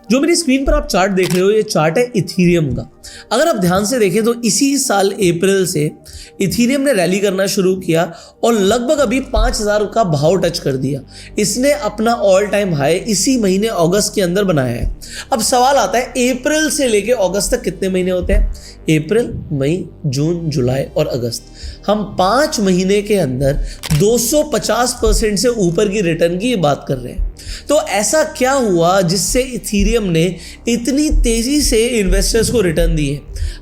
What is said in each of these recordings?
जो मेरी स्क्रीन पर आप चार्ट देख रहे हो, ये चार्ट है इथीरियम का। अगर आप ध्यान से देखें तो इसी साल अप्रैल से इथीरियम ने रैली करना शुरू किया और लगभग अभी 5000 का भाव टच कर दिया। इसने अपना ऑल टाइम हाई इसी महीने अगस्त के अंदर बनाया है। अब सवाल आता है, अप्रैल से लेके अगस्त तक कितने महीने होते हैं? अप्रैल, मई, जून, जुलाई और अगस्त। हम 5 महीने के अंदर 250% से ऊपर की रिटर्न की बात कर रहे हैं। तो ऐसा क्या हुआ जिससे इथीरियम ने इतनी तेजी से इन्वेस्टर्स को रिटर्न दिए?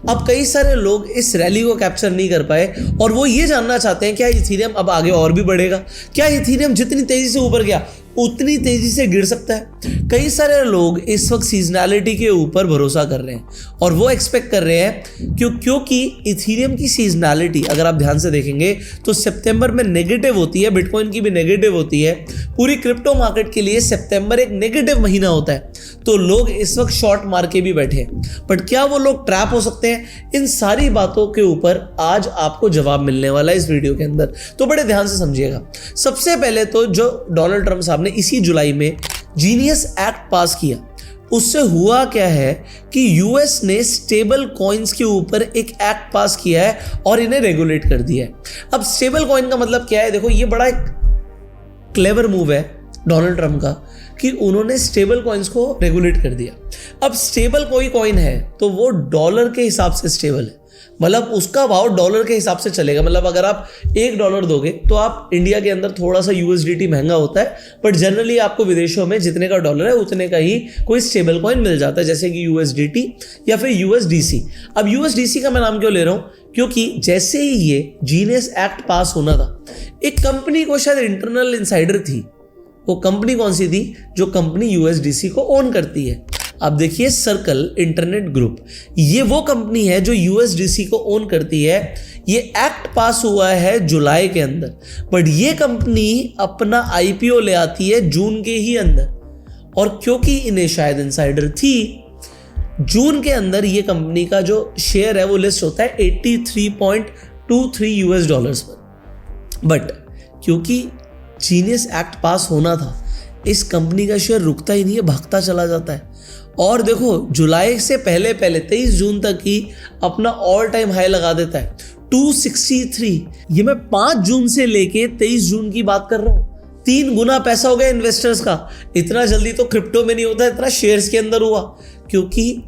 अब कई सारे लोग इस रैली को कैप्चर नहीं कर पाए और वो ये जानना चाहते हैं, क्या इथीरियम अब आगे और भी बढ़ेगा? क्या इथीरियम जितनी तेजी से ऊपर गया उतनी तेजी से गिर सकता है? कई सारे लोग इस वक्त सीजनैलिटी के ऊपर भरोसा कर रहे हैं और वो एक्सपेक्ट कर रहे हैं क्योंकि इथीरियम की सीजनैलिटी अगर आप ध्यान से देखेंगे तो सितंबर में नेगेटिव होती है, बिटकॉइन की भी नेगेटिव होती है। पूरी क्रिप्टो मार्केट के लिए सितंबर एक नेगेटिव महीना होता है, तो लोग इस वक्त शॉर्ट मार के भी बैठे हैं। बट क्या वो लोग ट्रैप हो सकते हैं? इन सारी बातों के ऊपर आज आपको जवाब मिलने वाला है इस वीडियो के अंदर, तो बड़े ध्यान से समझिएगा। सबसे पहले तो जो डोनाल्ड ट्रंप साहब ने इसी जुलाई में जीनियस एक्ट पास किया, उससे हुआ क्या है कि यूएस ने स्टेबल कॉइन्स के ऊपर एक एक्ट पास किया है और इन्हें रेगुलेट कर दिया है। अब स्टेबल कॉइन का मतलब क्या है? देखो, ये बड़ा एक क्लेवर मूव है डोनाल्ड ट्रंप का कि उन्होंने स्टेबल कॉइन्स को रेगुलेट कर दिया। अब स्टेबल कोई कॉइन है तो वो डॉलर के हिसाब से स्टेबल है, मतलब उसका भाव डॉलर के हिसाब से चलेगा। मतलब अगर आप $1 दोगे तो आप इंडिया के अंदर थोड़ा सा यूएसडीटी महंगा होता है, बट जनरली आपको विदेशों में जितने का डॉलर है उतने का ही कोई स्टेबल कॉइन मिल जाता है, जैसे कि यूएसडीटी या फिर यूएसडीसी। अब यूएसडीसी का मैं नाम क्यों ले रहा हूँ? क्योंकि जैसे ही ये जीनियस एक्ट पास होना था, एक कंपनी को शायद इंटरनल इनसाइडर थी। वो कंपनी कौन सी थी? जो कंपनी यूएसडीसी को ओन करती है। अब देखिए, सर्कल इंटरनेट ग्रुप, ये वो कंपनी है जो यूएसडीसी को ओन करती है। ये एक्ट पास हुआ है जुलाई के अंदर, बट ये कंपनी अपना आईपीओ ले आती है जून के ही अंदर। और क्योंकि इन्हें शायद इनसाइडर थी, जून के अंदर ये कंपनी का जो शेयर है वो लिस्ट होता है $83.23 पर। बट क्योंकि जीनियस एक्ट पास होना था, इस कंपनी का शेयर रुकता ही नहीं है, भागता चला जाता है। और देखो, जुलाई से पहले 23 जून तक ही अपना ऑल टाइम हाई लगा देता है 263। ये मैं 5 जून से लेके 23 जून की बात कर रहा हूँ। 3 गुना पैसा हो गया इन्वेस्टर्स का। इतना जल्दी तो क्रिप्टो में नहीं होता, इतना शेयर्स के अंदर हुआ, क्योंकि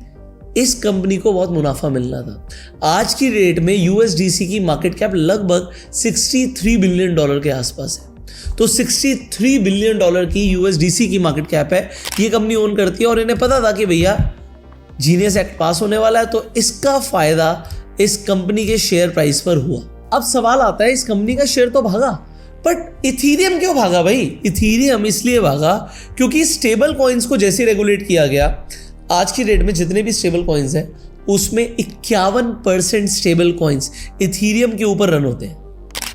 इस कंपनी को बहुत मुनाफा मिलना था। आज की डेट में यूएसडीसी की मार्केट कैप लगभग $63 बिलियन के आसपास है। तो $63 बिलियन की यूएसडीसी की मार्केट कैप है, ये कंपनी ओन करती है। और इन्हें पता था कि भैया जीनियस एक्ट पास होने वाला है, तो इसका फायदा इस कंपनी के शेयर प्राइस पर हुआ। अब सवाल आता है, इस कंपनी का शेयर तो भागा, बट इथीरियम क्यों भागा भाई? इथीरियम इसलिए भागा क्योंकि स्टेबल कॉइन्स को जैसे रेगुलेट किया गया, आज की डेट में जितने भी स्टेबल कॉइन्स हैं उसमें 51% स्टेबल कॉइन्स इथीरियम के ऊपर रन होते हैं।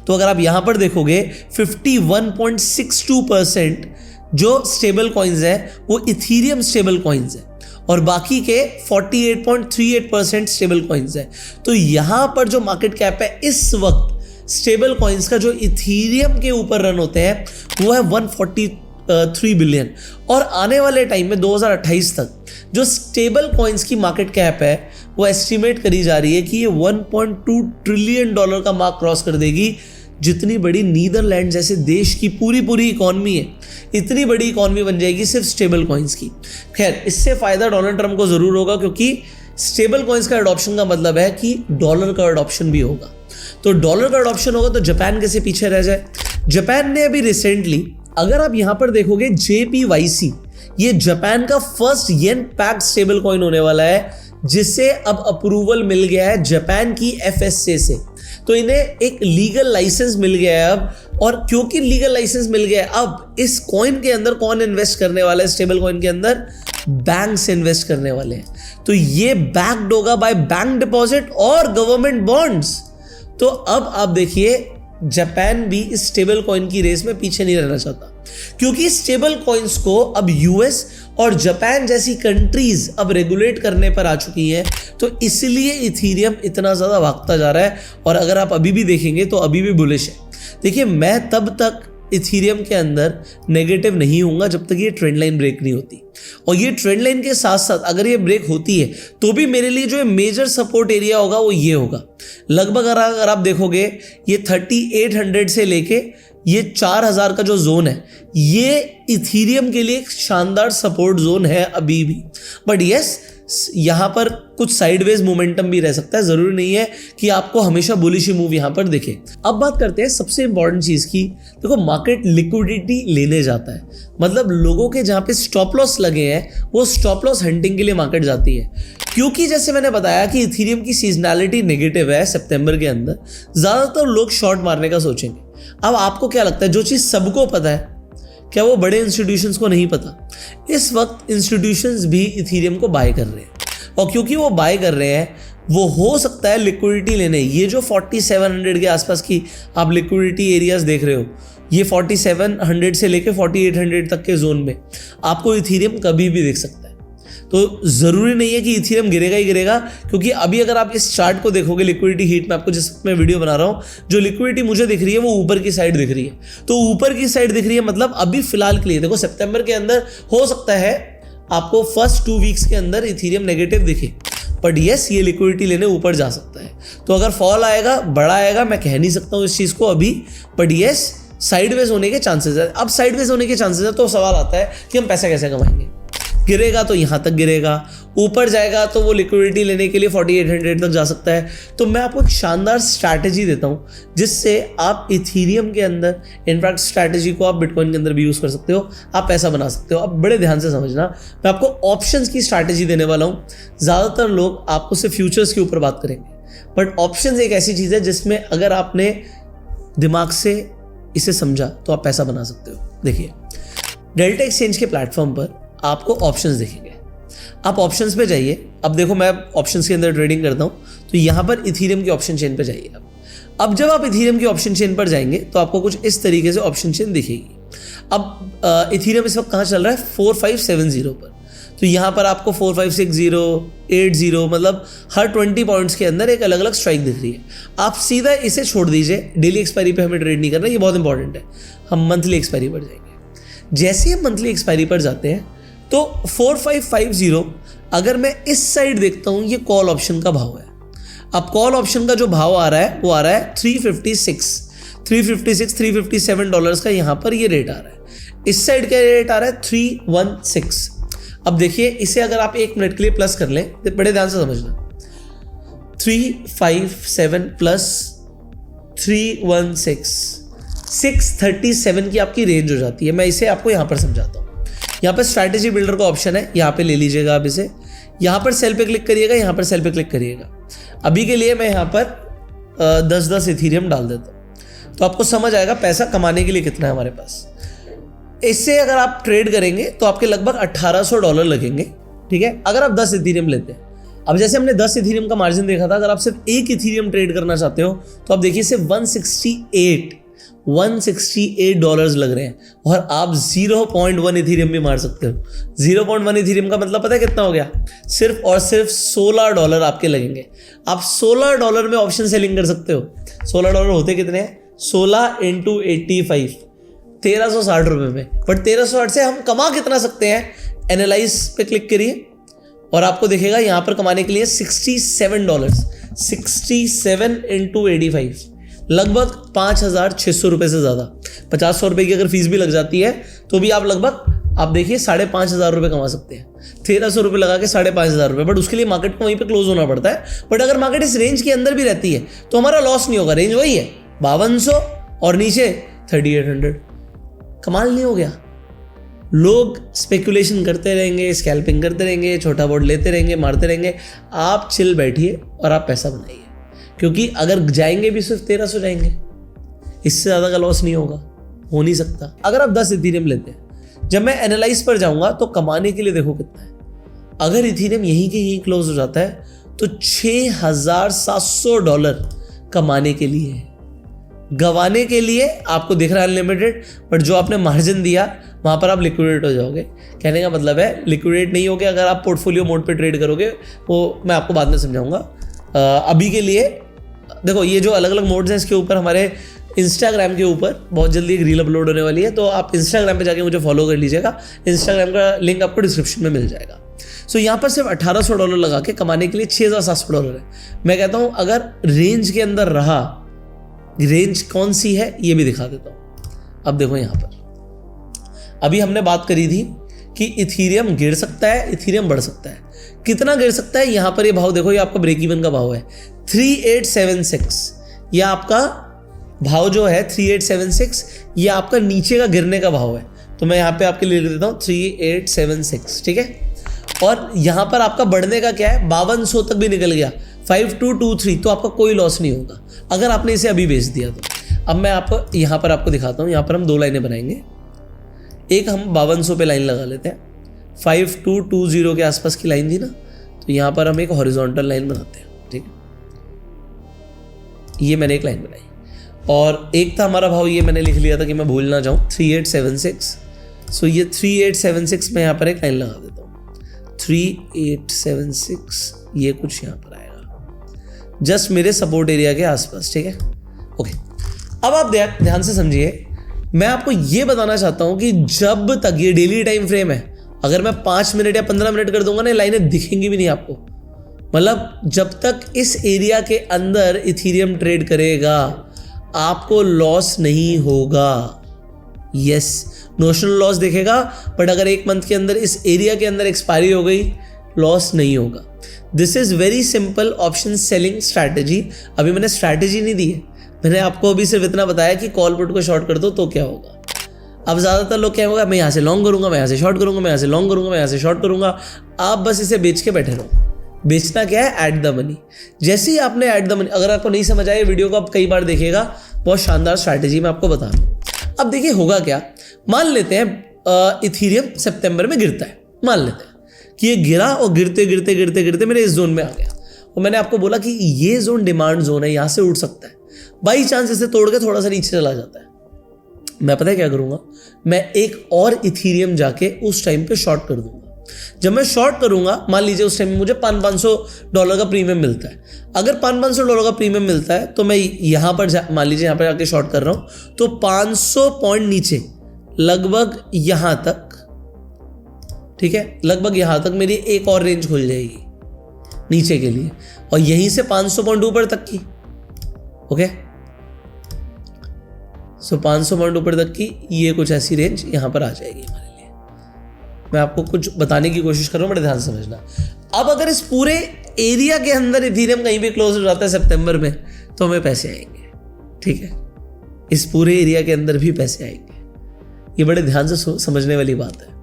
तो अगर आप यहां पर देखोगे 51.62% जो स्टेबल कॉइन्स है वो इथीरियम स्टेबल कॉइन्स है और बाकी के 48.38% स्टेबल कॉइन्स है। तो यहां पर जो मार्केट कैप है इस वक्त स्टेबल कॉइन्स का जो इथीरियम के ऊपर रन होते हैं वो है 143 बिलियन। और आने वाले टाइम में 2028 तक जो स्टेबल कॉइन्स की मार्केट कैप है वो एस्टिमेट करी जा रही है कि ये $1.2 ट्रिलियन का मार्क क्रॉस कर देगी। जितनी बड़ी नीदरलैंड जैसे देश की पूरी इकॉनमी है, इतनी बड़ी इकॉनमी बन जाएगी सिर्फ स्टेबल कॉइन्स की। खैर, इससे फायदा डोनाल्ड ट्रंप को जरूर होगा, क्योंकि स्टेबल कॉइन्स का अडॉप्शन का मतलब है कि डॉलर का अडॉप्शन भी होगा। तो डॉलर का अडॉप्शन होगा तो जापान कैसे पीछे रह जाए? जापान ने अभी रिसेंटली, अगर आप यहां पर देखोगे JPYC, ये जापान का फर्स्ट येन पैक्ड स्टेबल कॉइन होने वाला है, जिसे अब अप्रूवल मिल गया है जापान की FSA से। तो इन्हें एक लीगल लाइसेंस मिल गया है अब, और क्योंकि लीगल लाइसेंस मिल गया है, अब इस कॉइन के अंदर कौन इन्वेस्ट करने वाला है? स्टेबल कॉइन के अंदर बैंक्स इन्वेस्ट करने वाले हैं। तो ये बैक्ड होगा बाय बैंक डिपॉजिट और गवर्नमेंट बॉन्ड्स। तो अब आप देखिए, जापान भी इस स्टेबल कॉइन की रेस में पीछे नहीं रहना चाहता, क्योंकि स्टेबल कॉइन्स को अब यूएस और जापान जैसी कंट्रीज अब रेगुलेट करने पर आ चुकी हैं। तो इसलिए इथीरियम इतना ज़्यादा भागता जा रहा है। और अगर आप अभी भी देखेंगे तो अभी भी बुलिश है। देखिए, मैं तब तक इथीरियम के अंदर नेगेटिव नहीं होगा जब तक ये ट्रेंड लाइन ब्रेक नहीं होती। और ये ट्रेंड लाइन के साथ साथ अगर ये ब्रेक होती है तो भी मेरे लिए जो मेजर सपोर्ट एरिया होगा वो ये होगा। लगभग अगर आप देखोगे ये 3800 से लेके ये 4000 का जो जोन है ये इथीरियम के लिए एक शानदार सपोर्ट जोन है अभी भी। बट यस, यहाँ पर कुछ साइडवेज मोमेंटम भी रह सकता है, जरूरी नहीं है कि आपको हमेशा बुलिश मूव यहाँ पर दिखे। अब बात करते हैं सबसे इंपॉर्टेंट चीज की। देखो, मार्केट लिक्विडिटी लेने जाता है, मतलब लोगों के जहाँ पे स्टॉप लॉस लगे हैं वो स्टॉप लॉस हंटिंग के लिए मार्केट जाती है। क्योंकि जैसे मैंने बताया कि इथीरियम की सीजनैलिटी नेगेटिव है सितंबर के अंदर, ज्यादातर लोग शॉर्ट मारने का सोचेंगे। अब आपको क्या लगता है, जो चीज सबको पता है क्या वो बड़े इंस्टीट्यूशंस को नहीं पता? इस वक्त इंस्टीट्यूशंस भी इथीरियम को बाय कर रहे हैं, और क्योंकि वो बाय कर रहे हैं वो हो सकता है लिक्विडिटी लेने। ये जो 4700 के आसपास की आप लिक्विडिटी एरियाज देख रहे हो, ये 4700 से लेके 4800 तक के जोन में आपको इथीरियम कभी भी देख सकता है। तो जरूरी नहीं है कि इथीरियम गिरेगा ही गिरेगा, क्योंकि अभी अगर आप इस चार्ट को देखोगे लिक्विडिटी हीट में, आपको जिस मैं वीडियो बना रहा हूं, जो लिक्विडिटी मुझे दिख रही है वो ऊपर की साइड दिख रही है। तो ऊपर की साइड दिख रही है मतलब अभी फिलहाल के लिए देखो, सितंबर के अंदर हो सकता है आपको फर्स्ट 2 वीक्स के अंदर इथीरियम नेगेटिव दिखे, बट यस ये लिक्विडिटी लेने ऊपर जा सकता है। तो अगर फॉल आएगा, बड़ा आएगा, मैं कह नहीं सकता हूं इस चीज को अभी, बट यस साइडवेज होने के चांसेस है। अब साइडवेज होने के चांसेस है तो सवाल आता है कि हम पैसा कैसे कमाएंगे। गिरेगा तो यहाँ तक गिरेगा, ऊपर जाएगा तो वो लिक्विडिटी लेने के लिए 4800 तक जा सकता है। तो मैं आपको एक शानदार स्ट्रैटेजी देता हूँ जिससे आप इथीरियम के अंदर, इनफैक्ट स्ट्रैटेजी को आप बिटकॉइन के अंदर भी यूज़ कर सकते हो, आप पैसा बना सकते हो। अब बड़े ध्यान से समझना, मैं आपको ऑप्शंस की स्ट्रैटेजी देने वाला हूँ। ज़्यादातर लोग आपको सिर्फ फ्यूचर्स के ऊपर बात करेंगे, बट ऑप्शंस एक ऐसी चीज़ है जिसमें अगर आपने दिमाग से इसे समझा तो आप पैसा बना सकते हो। देखिए, डेल्टा एक्सचेंज के प्लेटफॉर्म पर आपको ऑप्शंस दिखेंगे, आप ऑप्शंस पे जाइए। अब देखो, मैं ऑप्शंस के अंदर ट्रेडिंग करता हूँ, तो यहाँ पर इथीरियम की ऑप्शन चेन पे जाइए। अब जब आप इथीरियम की ऑप्शन चेन पर जाएंगे तो आपको कुछ इस तरीके से ऑप्शन चेन दिखेगी। अब इथीरियम इस वक्त कहाँ चल रहा है? 4570 पर। तो यहाँ पर आपको 4560, 80, मतलब हर 20 पॉइंट्स के अंदर एक अलग अलग स्ट्राइक दिख रही है। आप सीधा इसे छोड़ दीजिए, डेली एक्सपायरी पे हमें ट्रेड नहीं करना, ये बहुत इंपॉर्टेंट है। हम मंथली एक्सपायरी पर जाएंगे। जैसे हम मंथली एक्सपायरी पर जाते हैं तो 4550 अगर मैं इस साइड देखता हूं, ये कॉल ऑप्शन का भाव है। अब कॉल ऑप्शन का जो भाव आ रहा है वो आ रहा है 357 डॉलर्स का, यहां पर ये रेट आ रहा है। इस साइड का रेट आ रहा है 316। अब देखिए, इसे अगर आप 1 मिनट के लिए प्लस कर लें तो बड़े ध्यान से समझना, 357 प्लस 316, 637 की आपकी रेंज हो जाती है। मैं इसे आपको यहां पर समझाता हूं। यहाँ पर स्ट्रैटेजी बिल्डर का ऑप्शन है, यहाँ पे ले लीजिएगा आप इसे। यहाँ पर सेल पे क्लिक करिएगा, यहाँ पर सेल पे क्लिक करिएगा। अभी के लिए मैं यहाँ पर 10 इथीरियम डाल देता हूँ, तो आपको समझ आएगा पैसा कमाने के लिए कितना है हमारे पास। इससे अगर आप ट्रेड करेंगे तो आपके लगभग $1800 लगेंगे, ठीक है, अगर आप 10 इथीरियम लेते हैं। अब जैसे हमने 10 इथीरियम का मार्जिन देखा था, अगर आप सिर्फ 1 इथीरियम ट्रेड करना चाहते हो तो आप देखिए सिर्फ $168 लग रहे हैं, और आप 0.1 इथीरियम भी मार सकते हो। 0.1 इथीरियम का मतलब पता है कितना हो गया? सिर्फ और सिर्फ $16 आपके लगेंगे। आप $16 में ऑप्शन सेलिंग कर सकते हो। $16 होते कितने हैं? 16 × 85, 1360 रुपये में। बट 1360 से हम कमा कितना सकते हैं? एनालाइज पे क्लिक करिए और आपको दिखेगा यहाँ पर कमाने के लिए $67, 67 × 85, लगभग 5600 रुपये से ज़्यादा। 50-100 रुपये की अगर फीस भी लग जाती है तो भी आप लगभग, आप देखिए, 5500 रुपये कमा सकते हैं। 1300 रुपये लगा के 5500 रुपये, बट उसके लिए मार्केट को वहीं पे क्लोज होना पड़ता है। बट अगर मार्केट इस रेंज के अंदर भी रहती है तो हमारा लॉस नहीं होगा। रेंज वही है 5200 और नीचे 3800। कमाल नहीं हो गया? लोग स्पेकुलेशन करते रहेंगे, स्कैल्पिंग करते रहेंगे, छोटा बोर्ड लेते रहेंगे, मारते रहेंगे। आप चिल बैठिए और आप पैसा बनाइए, क्योंकि अगर जाएंगे भी सिर्फ 1300 जाएंगे, इससे ज़्यादा का लॉस नहीं होगा, हो नहीं सकता। अगर आप 10 इथीरियम लेते हैं, जब मैं एनालाइज पर जाऊंगा तो कमाने के लिए देखो कितना है। अगर इथीरियम यहीं के यहीं क्लोज हो जाता है तो $6700 कमाने के लिए है। गंवाने के लिए आपको दिख रहा है अनलिमिटेड, बट जो आपने मार्जिन दिया वहाँ पर आप लिक्विडेट हो जाओगे। कहने का मतलब है लिक्विडेट नहीं होगे अगर आप पोर्टफोलियो मोड पे ट्रेड करोगे, वो मैं आपको बाद में समझाऊंगा। अभी के लिए देखो, ये जो अलग अलग मोड्स हैं इसके ऊपर हमारे इंस्टाग्राम के ऊपर बहुत जल्दी एक रील अपलोड होने वाली है, तो आप इंस्टाग्राम पे जाके मुझे फॉलो कर लीजिएगा। इंस्टाग्राम का लिंक आपको डिस्क्रिप्शन में मिल जाएगा। सो यहाँ पर सिर्फ $1800 लगा के कमाने के लिए $6700 है। मैं कहता हूँ अगर रेंज के अंदर रहा, रेंज कौन सी है ये भी दिखा देता हूँ। अब देखो यहाँ पर अभी हमने बात करी थी कि इथीरियम गिर सकता है, इथीरियम बढ़ सकता है। कितना गिर सकता है? यहाँ पर ये भाव देखो, ये आपका ब्रेक इवन का भाव है 3876। ये आपका भाव जो है 3876, ये आपका नीचे का गिरने का भाव है। तो मैं यहाँ पे आपके लिए लिख देता हूँ 3876, ठीक है। और यहाँ पर आपका बढ़ने का क्या है, 5200 तक भी निकल गया, 5223, तो आपका कोई लॉस नहीं होगा अगर आपने इसे अभी बेच दिया तो। अब मैं आपको यहाँ पर आपको दिखाता हूँ। यहाँ पर हम 2 लाइनें बनाएंगे। एक हम 5200 पे लाइन लगा लेते हैं, 5220 के आसपास की लाइन थी ना, तो यहाँ पर हम एक हॉरिजॉन्टल लाइन बनाते हैं, ठीक है। ये मैंने एक लाइन बनाई और एक था हमारा भाव, ये मैंने लिख लिया था कि मैं भूल ना जाऊँ, 3876। सो ये 3876 में यहाँ पर एक लाइन लगा देता हूँ, 3876, ये कुछ यहाँ पर आएगा जस्ट मेरे सपोर्ट एरिया के आसपास, ठीक है। ओके, अब आप ध्यान से समझिए, मैं आपको ये बताना चाहता हूं कि जब तक ये डेली टाइम फ्रेम है, अगर मैं 5 मिनट या 15 मिनट कर दूंगा ना, लाइनें दिखेंगी भी नहीं आपको। मतलब जब तक इस एरिया के अंदर इथीरियम ट्रेड करेगा आपको लॉस नहीं होगा। यस, नोशनल लॉस दिखेगा, बट अगर 1 मंथ के अंदर इस एरिया के अंदर एक्सपायरी हो गई, लॉस नहीं होगा। This is very simple option selling strategy. अभी मैंने स्ट्रैटेजी नहीं दी है, मैंने आपको अभी सिर्फ इतना बताया कि कॉल पुट को शॉर्ट कर दो तो क्या होगा। अब ज़्यादातर लोग क्या होगा, मैं यहाँ से लॉन्ग करूँगा, मैं यहाँ से शॉर्ट करूँगा, मैं यहाँ से लॉन्ग करूँगा, मैं यहाँ से शॉर्ट करूँगा। आप बस इसे बेच के बैठे रहो। बेचना क्या है, ऐड द मनी। जैसे ही आपने ऐड द मनी, अगर आपको नहीं समझ आए वीडियो को आप कई बार देखिएगा, बहुत शानदार स्ट्रैटेजी मैं आपको बता रहा हूँ। अब देखिए होगा क्या, मान लेते हैं इथीरियम सितंबर में गिरता है, मान लेते हैं कि ये गिरा और गिरते गिरते गिरते गिरते मेरे इस जोन में आ गया, और मैंने आपको बोला कि ये जोन डिमांड जोन है, यहाँ से उठ सकता है। बाई चांस इसे तोड़ के थोड़ा सा नीचे चला जाता है, मैं पता है क्या करूंगा, मैं एक और इथीरियम जाके उस टाइम पे शॉर्ट कर दूंगा। जब मैं शॉर्ट करूंगा, मान लीजिए उस टाइम में मुझे $500 का प्रीमियम मिलता है। अगर $500 का प्रीमियम मिलता है तो मैं यहां पर मान लीजिए यहां पर जाके शॉर्ट कर रहा हूं, तो 500 पॉइंट नीचे लगभग यहां तक, ठीक है, लगभग यहां तक मेरी एक और रेंज खुल जाएगी नीचे के लिए, और यहीं से 500 पॉइंट ऊपर तक की। ओके, सो 500 पॉइंट ऊपर तक की ये कुछ ऐसी रेंज यहां पर आ जाएगी हमारे लिए। मैं आपको कुछ बताने की कोशिश कर रहा हूं, बड़े ध्यान से समझना। अब अगर इस पूरे एरिया के अंदर इथीरियम कहीं भी क्लोज हो जाता है सितंबर में, तो हमें पैसे आएंगे, ठीक है। इस पूरे एरिया के अंदर भी पैसे आएंगे, ये बड़े ध्यान से समझने वाली बात है।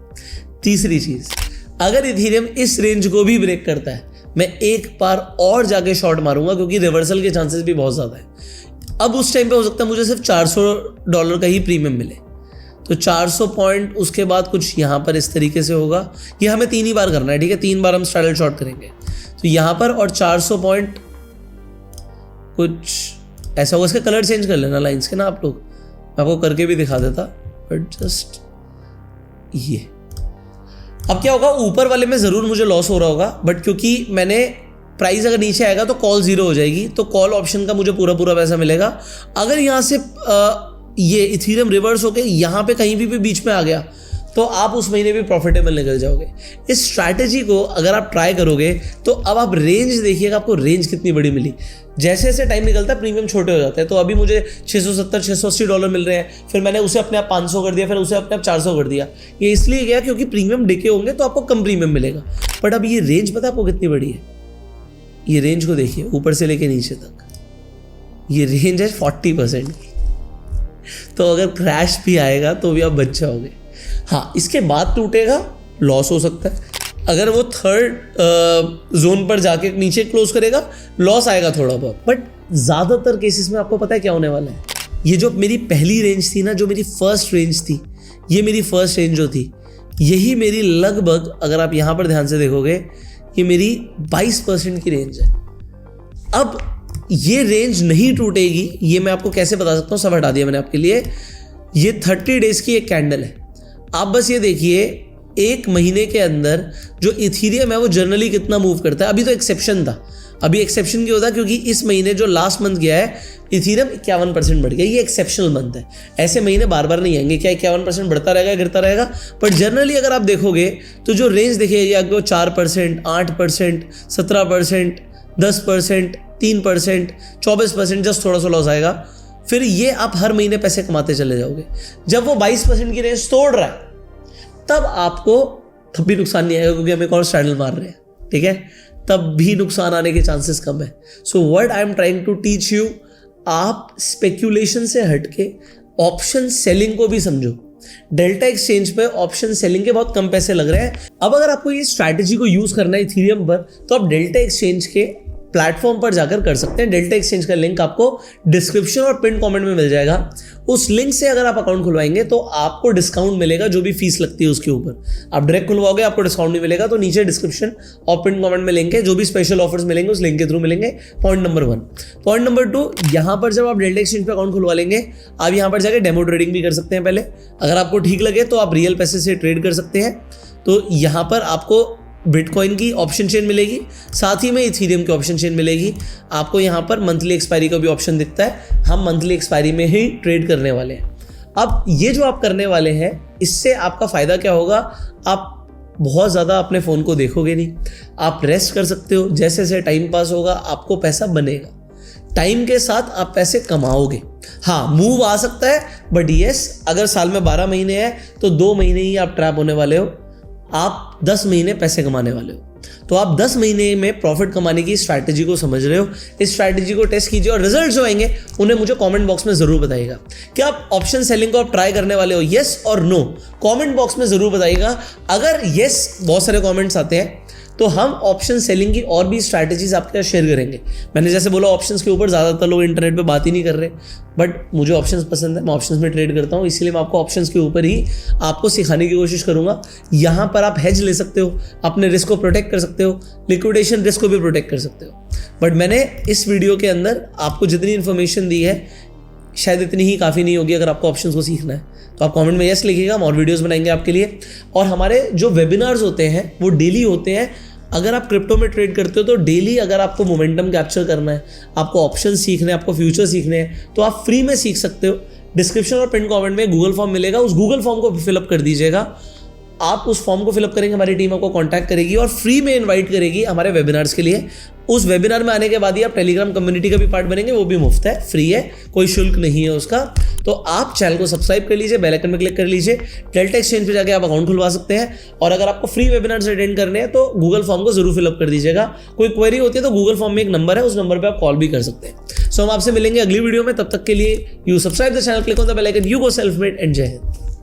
तीसरी चीज, अगर इथीरियम इस रेंज को भी ब्रेक करता है, मैं एक बार और जाके शॉर्ट मारूंगा, क्योंकि रिवर्सल के चांसेस भी बहुत ज्यादा है। अब उस टाइम पे हो सकता है मुझे सिर्फ $400 का ही प्रीमियम मिले, तो 400 पॉइंट, उसके बाद कुछ यहाँ पर इस तरीके से होगा। ये हमें 3 ही बार करना है, ठीक है, 3 बार हम स्ट्रैडल शॉर्ट करेंगे। तो यहाँ पर और 400 पॉइंट कुछ ऐसा होगा। इसके कलर चेंज कर लेना लाइंस के ना आप लोग, मैं आपको करके भी दिखा देता, बट जस्ट ये। अब क्या होगा, ऊपर वाले में जरूर मुझे लॉस हो रहा होगा, बट क्योंकि मैंने प्राइस अगर नीचे आएगा तो कॉल 0 हो जाएगी, तो कॉल ऑप्शन का मुझे पूरा पूरा पैसा मिलेगा। अगर यहाँ से ये इथीरियम रिवर्स होके यहाँ पे कहीं भी बीच में आ गया, तो आप उस महीने भी प्रॉफिटेबल निकल जाओगे। इस स्ट्रैटेजी को अगर आप ट्राई करोगे, तो अब आप रेंज देखिएगा, आपको रेंज कितनी बड़ी मिली। जैसे जैसे टाइम निकलता है प्रीमियम छोटे हो जाते हैं, तो अभी मुझे $670-680 मिल रहे हैं, फिर मैंने उसे अपने आप 500 कर दिया, फिर उसे अपने आप 400 कर दिया। ये इसलिए गया क्योंकि प्रीमियम डिके होंगे तो आपको कम प्रीमियम मिलेगा। बट अब ये रेंज पता है आपको कितनी बड़ी है, ये रेंज को देखिए ऊपर से लेके नीचे तक, ये रेंज है 40% की। तो अगर क्रैश भी आएगा तो भी आप बच जाओगे। हाँ, इसके बाद टूटेगा, लॉस हो सकता है। अगर वो थर्ड जोन पर जाके नीचे क्लोज करेगा, लॉस आएगा थोड़ा बहुत, बट ज़्यादातर केसेस में आपको पता है क्या होने वाला है। ये जो मेरी पहली रेंज थी ना, जो मेरी फर्स्ट रेंज थी, ये मेरी फर्स्ट रेंज जो थी, यही मेरी लगभग, अगर आप यहाँ पर ध्यान से देखोगे, ये मेरी 22% की रेंज है। अब ये रेंज नहीं टूटेगी, ये मैं आपको कैसे बता सकता हूँ, सब हटा दिया मैंने आपके लिए। ये 30 डेज की एक कैंडल है। आप बस ये देखिए, एक महीने के अंदर जो इथीरियम है वो जनरली कितना मूव करता है। अभी तो एक्सेप्शन था, अभी एक्सेप्शन क्यों होता है, क्योंकि इस महीने जो लास्ट मंथ गया है इथीरियम 51% बढ़ गया, ये एक्सेप्शनल मंथ है। ऐसे महीने बार बार नहीं आएंगे, क्या 51% बढ़ता रहेगा, गिरता रहेगा। पर जनरली अगर आप देखोगे तो जो रेंज दिखेगी आपको 4%, 8%, 17%, 10%, 3%, 24%, जस्ट थोड़ा सा लॉस आएगा। फिर ये आप हर महीने पैसे कमाते चले जाओगे। जब वो 22% की रेंज तोड़ रहा है तब आपको तब भी नुकसान नहीं आएगा, क्योंकि हम एक और स्ट्रैडल मार रहे हैं, ठीक है, तब भी नुकसान आने के चांसेस कम है। So what I am trying to teach you, आप स्पेक्यूलेशन से हटके ऑप्शन सेलिंग को भी समझो। डेल्टा एक्सचेंज पे ऑप्शन सेलिंग के बहुत कम पैसे लग रहे हैं। अब अगर आपको ये स्ट्रैटेजी को यूज करना है इथीरियम पर, तो आप डेल्टा एक्सचेंज के प्लेटफॉर्म पर जाकर कर सकते हैं। डेल्टा एक्सचेंज का लिंक आपको डिस्क्रिप्शन और पिन कमेंट में मिल जाएगा। उस लिंक से अगर आप अकाउंट खुलवाएंगे तो आपको डिस्काउंट मिलेगा, जो भी फीस लगती है उसके ऊपर। आप डायरेक्ट खुलवाओगे आपको डिस्काउंट नहीं मिलेगा, तो नीचे डिस्क्रिप्शन और पिन कमेंट में लिंक है, जो भी स्पेशल ऑफर्स मिलेंगे उस लिंक के थ्रू मिलेंगे। Point number 1। पॉइंट नंबर 2, यहाँ पर जब आप डेल्टा एक्सचेंज पे अकाउंट खुलवा लेंगे, आप यहाँ पर जाकर डेमो ट्रेडिंग भी कर सकते हैं। पहले अगर आपको ठीक लगे तो आप रियल पैसे से ट्रेड कर सकते हैं। तो यहाँ पर आपको बिटकॉइन की ऑप्शन चेन मिलेगी, साथ ही में इथीरियम की ऑप्शन चेन मिलेगी। आपको यहाँ पर मंथली एक्सपायरी का भी ऑप्शन दिखता है। हम मंथली एक्सपायरी में ही ट्रेड करने वाले हैं। अब ये जो आप करने वाले हैं, इससे आपका फ़ायदा क्या होगा, आप बहुत ज़्यादा अपने फ़ोन को देखोगे नहीं, आप रेस्ट कर सकते हो। जैसे जैसे टाइम पास होगा आपको पैसा बनेगा, टाइम के साथ आप पैसे कमाओगे। हाँ, मूव आ सकता है, बट येस, अगर साल में 12 महीने हैं तो 2 महीने ही आप ट्रैप होने वाले हो, आप 10 महीने पैसे कमाने वाले हो। तो आप 10 महीने में प्रॉफिट कमाने की स्ट्रैटेजी को समझ रहे हो। इस स्ट्रैटेजी को टेस्ट कीजिए और रिजल्ट जो आएंगे उन्हें मुझे कमेंट बॉक्स में जरूर बताइएगा। क्या आप ऑप्शन सेलिंग को आप ट्राई करने वाले हो, येस और नो? कमेंट बॉक्स में जरूर बताइएगा। अगर येस बहुत सारे कमेंट्स आते हैं तो हम ऑप्शन सेलिंग की और भी स्ट्रैटेजीज आपके साथ शेयर करेंगे। मैंने जैसे बोला, ऑप्शंस के ऊपर ज़्यादातर लोग इंटरनेट पे बात ही नहीं कर रहे, बट मुझे ऑप्शंस पसंद है, मैं ऑप्शंस में ट्रेड करता हूँ, इसलिए मैं आपको ऑप्शंस के ऊपर ही आपको सिखाने की कोशिश करूँगा। यहाँ पर आप हेज ले सकते हो, अपने रिस्क को प्रोटेक्ट कर सकते हो, लिक्विडेशन रिस्क को भी प्रोटेक्ट कर सकते हो। बट मैंने इस वीडियो के अंदर आपको जितनी इन्फॉर्मेशन दी है, शायद इतनी ही काफ़ी नहीं होगी। अगर आपको ऑप्शंस को सीखना है तो आप कमेंट में यस लिखिएगा, हम और वीडियोस बनाएंगे आपके लिए। और हमारे जो वेबिनार्स होते हैं वो डेली होते हैं। अगर आप क्रिप्टो में ट्रेड करते हो तो डेली अगर आपको मोमेंटम कैप्चर करना है, आपको ऑप्शन सीखने हैं, आपको फ्यूचर सीखने हैं, तो आप फ्री में सीख सकते हो। डिस्क्रिप्शन और पिन कमेंट में गूगल फॉर्म मिलेगा, उस गूगल फॉर्म को फिलअप कर दीजिएगा। आप उस फॉर्म को फिलअप करेंगे, हमारी टीम आपको कांटेक्ट करेगी और फ्री में इनवाइट करेगी हमारे वेबिनार्स के लिए। उस वेबिनार में आने के बाद ही आप टेलीग्राम कम्युनिटी का भी पार्ट बनेंगे, वो भी मुफ्त है, फ्री है, कोई शुल्क नहीं है उसका। तो आप चैनल को सब्सक्राइब कर लीजिए, बेल आइकन में क्लिक कर लीजिए, डेल्टा एक्सचेंज पे जाके आप अकाउंट खुलवा सकते हैं। और अगर आपको फ्री वेबिनार अटेंड करने हैं तो गूगल फॉर्म को जरूर फिलअप कर दीजिएगा। कोई क्वेरी होती है तो गूगल फॉर्म में एक नंबर है, उस नंबर पर आप कॉल भी कर सकते हैं। सो हम आपसे मिलेंगे अगली वीडियो में, तब तक के लिए you subscribe the channel, click on the bell icon, you go self made and जय हिंद।